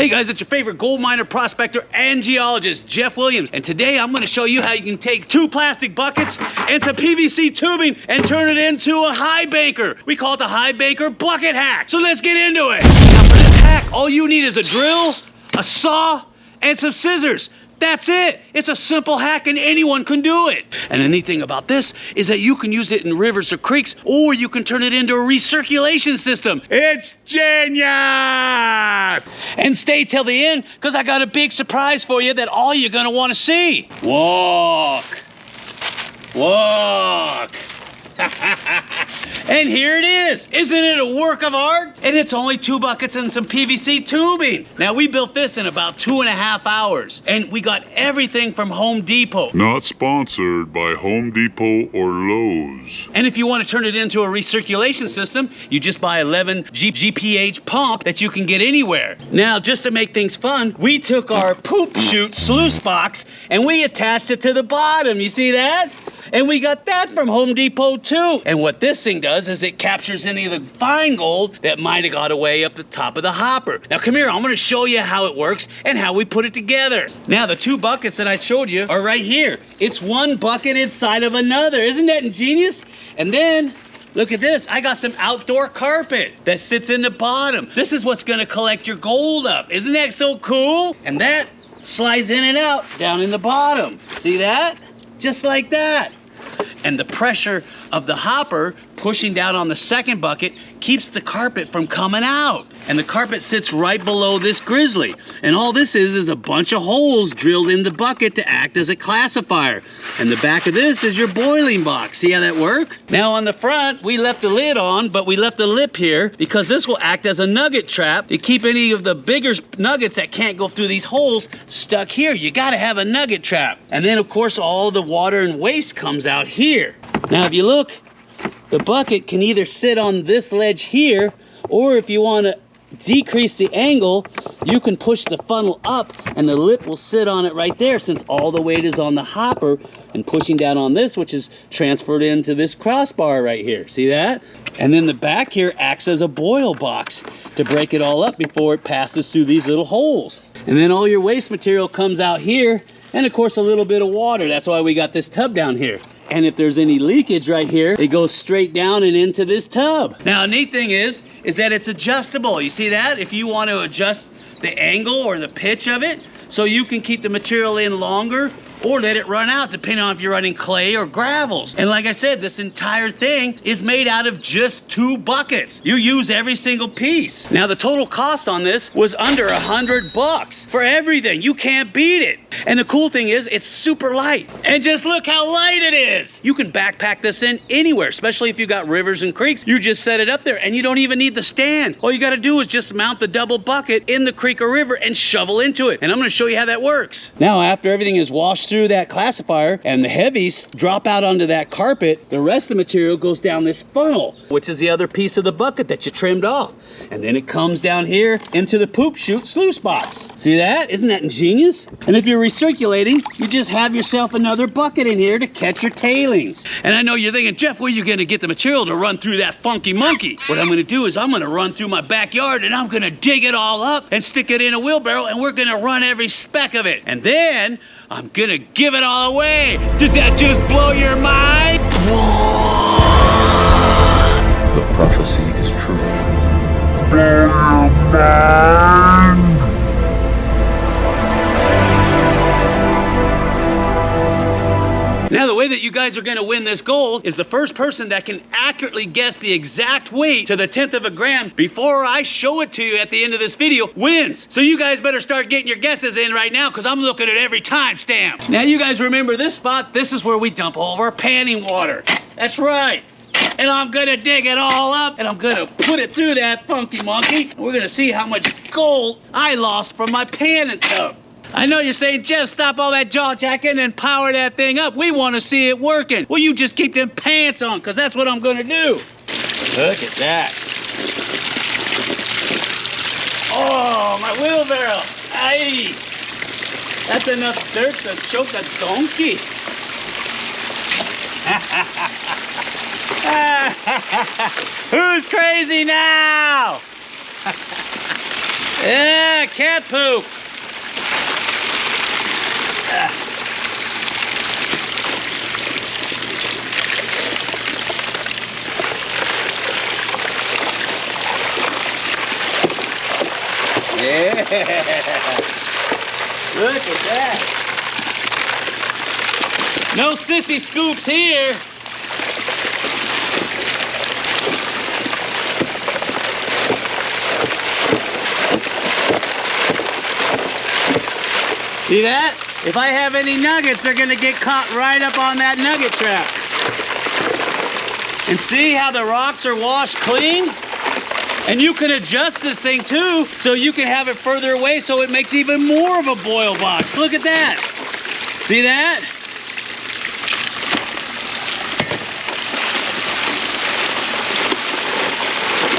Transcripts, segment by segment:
Hey guys, it's your favorite gold miner, prospector, and geologist, Jeff Williams. And today I'm going to show you how you can take 2 plastic buckets and some PVC tubing and turn it into a highbanker. We call it the highbanker bucket hack. So let's get into it. Now for this hack, all you need is a drill, a saw, and some scissors. That's it. It's a simple hack and anyone can do it. And the neat thing about this is that you can use it in rivers or creeks, or you can turn it into a recirculation system. It's genius! And stay till the end, because I got a big surprise for you that all you're gonna want to see. Walk. Walk. And here it is. Isn't it a work of art? And it's only 2 buckets and some PVC tubing. Now we built this in about 2.5 hours, and we got everything from Home Depot. Not sponsored by Home Depot or Lowe's. And if you want to turn it into a recirculation system, you just buy 11 GPH pump that you can get anywhere. Now, just to make things fun, we took our poop chute sluice box and we attached it to the bottom. You see that? And we got that from Home Depot too. And what this thing does is it captures any of the fine gold that might have got away up the top of the hopper. Now come here, I'm gonna show you how it works and how we put it together. Now the 2 buckets that I showed you are right here. It's 1 bucket inside of another. Isn't that ingenious? And then, look at this, I got some outdoor carpet that sits in the bottom. This is what's gonna collect your gold up. Isn't that so cool? And that slides in and out down in the bottom. See that? Just like that. And the pressure of the hopper pushing down on the second bucket keeps the carpet from coming out. And the carpet sits right below this grizzly. And all this is a bunch of holes drilled in the bucket to act as a classifier. And the back of this is your boiling box. See how that works? Now on the front, we left the lid on, but we left the lip here because this will act as a nugget trap to keep any of the bigger nuggets that can't go through these holes stuck here. You gotta have a nugget trap. And then of course all the water and waste comes out here. Now if you look, the bucket can either sit on this ledge here, or if you want to decrease the angle, you can push the funnel up and the lip will sit on it right there, since all the weight is on the hopper and pushing down on this, which is transferred into this crossbar right here. See that? And then the back here acts as a boil box to break it all up before it passes through these little holes. And then all your waste material comes out here, and of course a little bit of water. That's why we got this tub down here. And if there's any leakage right here, it goes straight down and into this tub. Now, a neat thing is that it's adjustable. You see that? If you want to adjust the angle or the pitch of it, so you can keep the material in longer or let it run out, depending on if you're running clay or gravels. And like I said, this entire thing is made out of just 2 buckets. You use every single piece. Now the total cost on this was under $100 for everything. You can't beat it. And the cool thing is it's super light. And just look how light it is. You can backpack this in anywhere, especially if you got rivers and creeks. You just set it up there and you don't even need the stand. All you gotta do is just mount the double bucket in the creek or river and shovel into it. And I'm gonna show you how that works. Now after everything is washed through that classifier and the heavies drop out onto that carpet, the rest of the material goes down this funnel, which is the other piece of the bucket that you trimmed off. And then it comes down here into the poop chute sluice box. See that? Isn't that ingenious? And if you're recirculating, you just have yourself another bucket in here to catch your tailings. And I know you're thinking, Jeff, where are you gonna get the material to run through that funky monkey? What I'm gonna do is I'm gonna run through my backyard and I'm gonna dig it all up and stick it in a wheelbarrow, and we're gonna run every speck of it. And then I'm gonna give it all away. Did that just blow your mind? The prophecy is true. Now the way that you guys are gonna win this gold is the first person that can accurately guess the exact weight to the 1/10 of a gram before I show it to you at the end of this video wins. So you guys better start getting your guesses in right now, because I'm looking at every timestamp. Now you guys remember this spot? This is where we dump all of our panning water. That's right. And I'm gonna dig it all up and I'm gonna put it through that funky monkey. And we're gonna see how much gold I lost from my panning tub. I know you're saying, Jeff, stop all that jaw jacking and power that thing up. We want to see it working. Well, you just keep them pants on, because that's what I'm going to do. Look at that. Oh, my wheelbarrow. Aye. That's enough dirt to choke a donkey. Who's crazy now? Yeah, cat poop. Yeah. Look at that. No sissy scoops here. See that? If I have any nuggets, they're gonna get caught right up on that nugget trap. And see how the rocks are washed clean? And you can adjust this thing too, so you can have it further away so it makes even more of a boil box. Look at that. See that?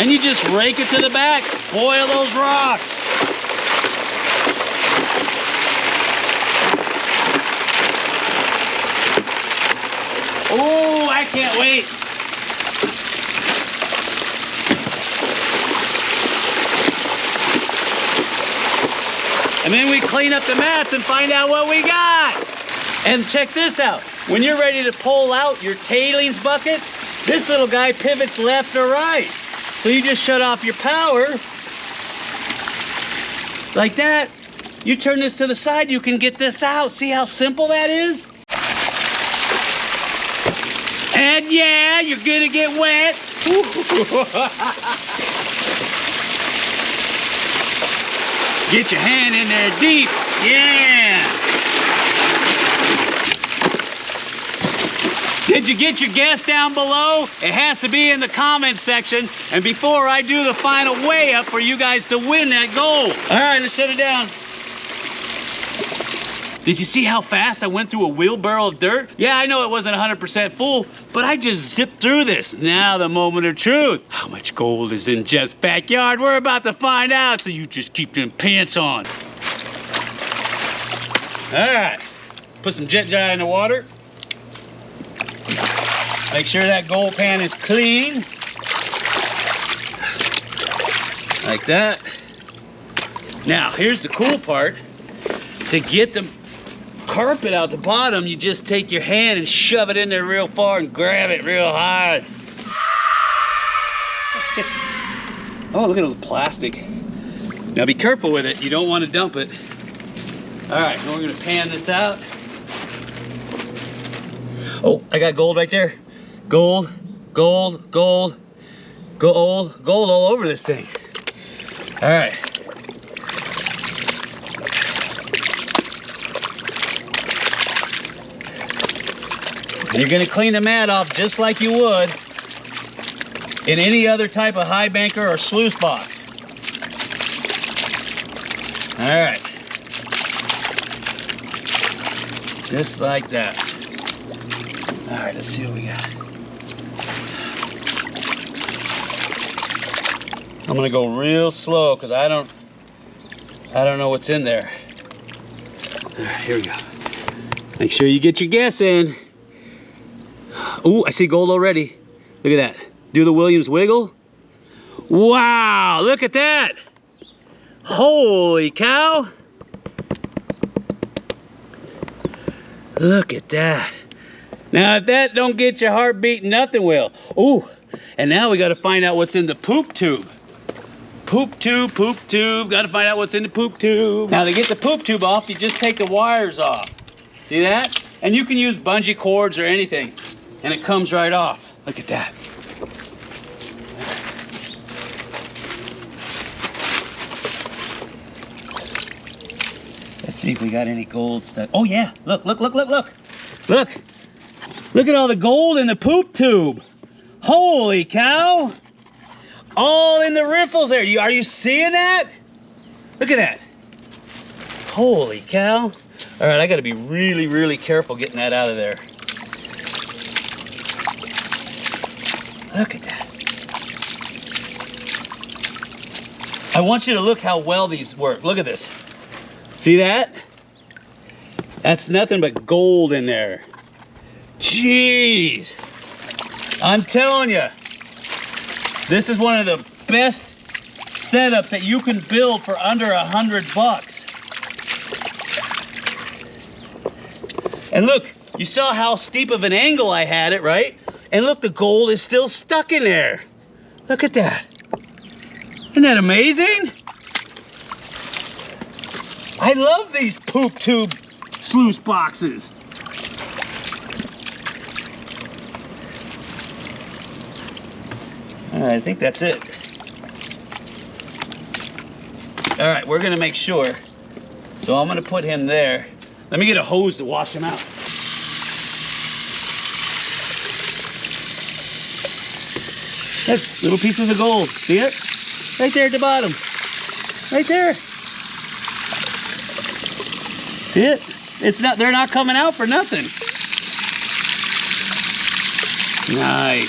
And you just rake it to the back, boil those rocks. Oh, I can't wait. And then we clean up the mats and find out what we got. And check this out. When you're ready to pull out your tailings bucket, this little guy pivots left or right. So you just shut off your power like that. You turn this to the side, you can get this out. See how simple that is? And yeah, you're gonna get wet. Get your hand in there deep. Yeah. Did you get your guess down below? It has to be in the comment section. And before I do the final weigh up for you guys to win that gold. All right, let's shut it down. Did you see how fast I went through a wheelbarrow of dirt? Yeah, I know it wasn't 100% full, but I just zipped through this. Now the moment of truth. How much gold is in Jeff's backyard? We're about to find out, so you just keep them pants on. All right, put some jet dye in the water. Make sure that gold pan is clean. Like that. Now, here's the cool part. To get the carpet out the bottom, you just take your hand and shove it in there real far and grab it real hard. Oh, look at all the plastic. Now be careful with it. You don't want to dump it. All right, now we're gonna pan this out. Oh, I got gold right there. Gold, gold, gold, gold, gold all over this thing. All right. You're gonna clean the mat off just like you would in any other type of highbanker or sluice box. All right. Just like that. All right, let's see what we got. I'm gonna go real slow because I don't know what's in there. All right, here we go. Make sure you get your guess in. Ooh, I see gold already. Look at that. Do the Williams wiggle. Wow, look at that. Holy cow. Look at that. Now, if that don't get your heart beating, nothing will. Ooh, and now we got to find out what's in the poop tube. Poop tube, poop tube. Got to find out what's in the poop tube. Now, to get the poop tube off, you just take the wires off. See that? And you can use bungee cords or anything. And it comes right off. Look at that. Let's see if we got any gold stuff. Oh yeah, look, look, look, look, look. Look. Look at all the gold in the poop tube. Holy cow. All in the riffles there. Are you seeing that? Look at that. Holy cow. All right, I gotta be really, really careful getting that out of there. Look at that. I want you to look how well these work. Look at this. See that? That's nothing but gold in there. Jeez. I'm telling you, this is one of the best setups that you can build for under $100. And look, you saw how steep of an angle I had it, right? And look, the gold is still stuck in there. Look at that. Isn't that amazing? I love these poop tube sluice boxes. All right, I think that's it. All right, we're gonna make sure. So I'm gonna put him there. Let me get a hose to wash him out. That's little pieces of gold. See it? Right there at the bottom. Right there. See it? They're not coming out for nothing. Nice.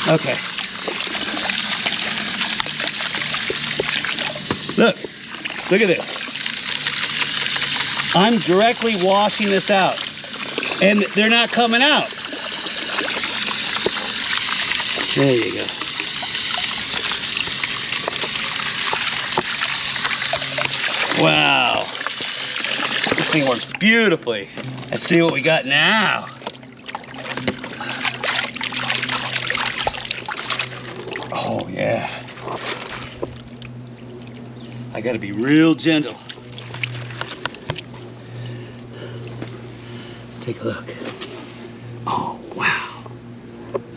Okay. Look at this. I'm directly washing this out, and they're not coming out. There you go. Wow. This thing works beautifully. Let's see what we got now. Oh yeah. I gotta be real gentle. Let's take a look. Oh wow.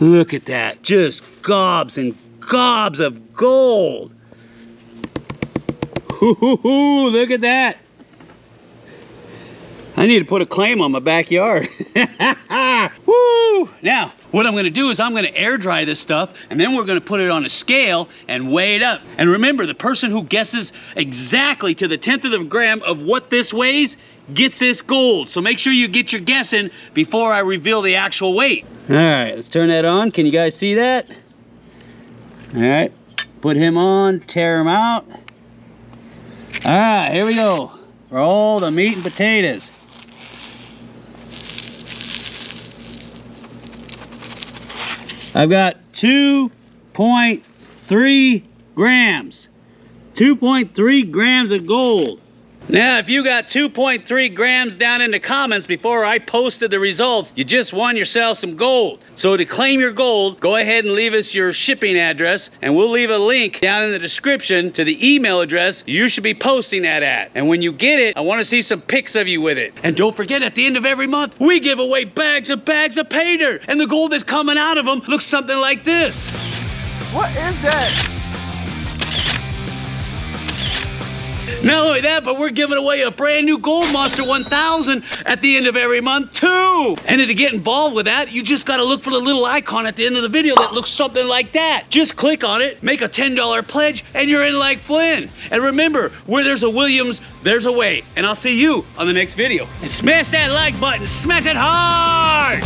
Look at that. Just gobs and gobs of gold. Hoo-hoo-hoo, look at that. I need to put a claim on my backyard. Woo! Now, what I'm gonna do is I'm gonna air dry this stuff, and then we're gonna put it on a scale and weigh it up. And remember, the person who guesses exactly to the 10th of a gram of what this weighs gets this gold. So make sure you get your guess in before I reveal the actual weight. All right, let's turn that on. Can you guys see that? All right, put him on, tear him out. All right, here we go. For all the meat and potatoes. I've got 2.3 grams. 2.3 grams of gold. Now, if you got 2.3 grams down in the comments before I posted the results, you just won yourself some gold. So to claim your gold, go ahead and leave us your shipping address, and we'll leave a link down in the description to the email address you should be posting that at. And when you get it, I want to see some pics of you with it. And don't forget, at the end of every month, we give away bags of pay dirt, and the gold that's coming out of them looks something like this. What is that? Not only that, but we're giving away a brand new Gold Monster 1000 at the end of every month too. And to get involved with that, you just gotta look for the little icon at the end of the video that looks something like that. Just click on it, make a $10 pledge, and you're in like Flynn. And remember, where there's a Williams, there's a way. And I'll see you on the next video. And smash that like button, smash it hard!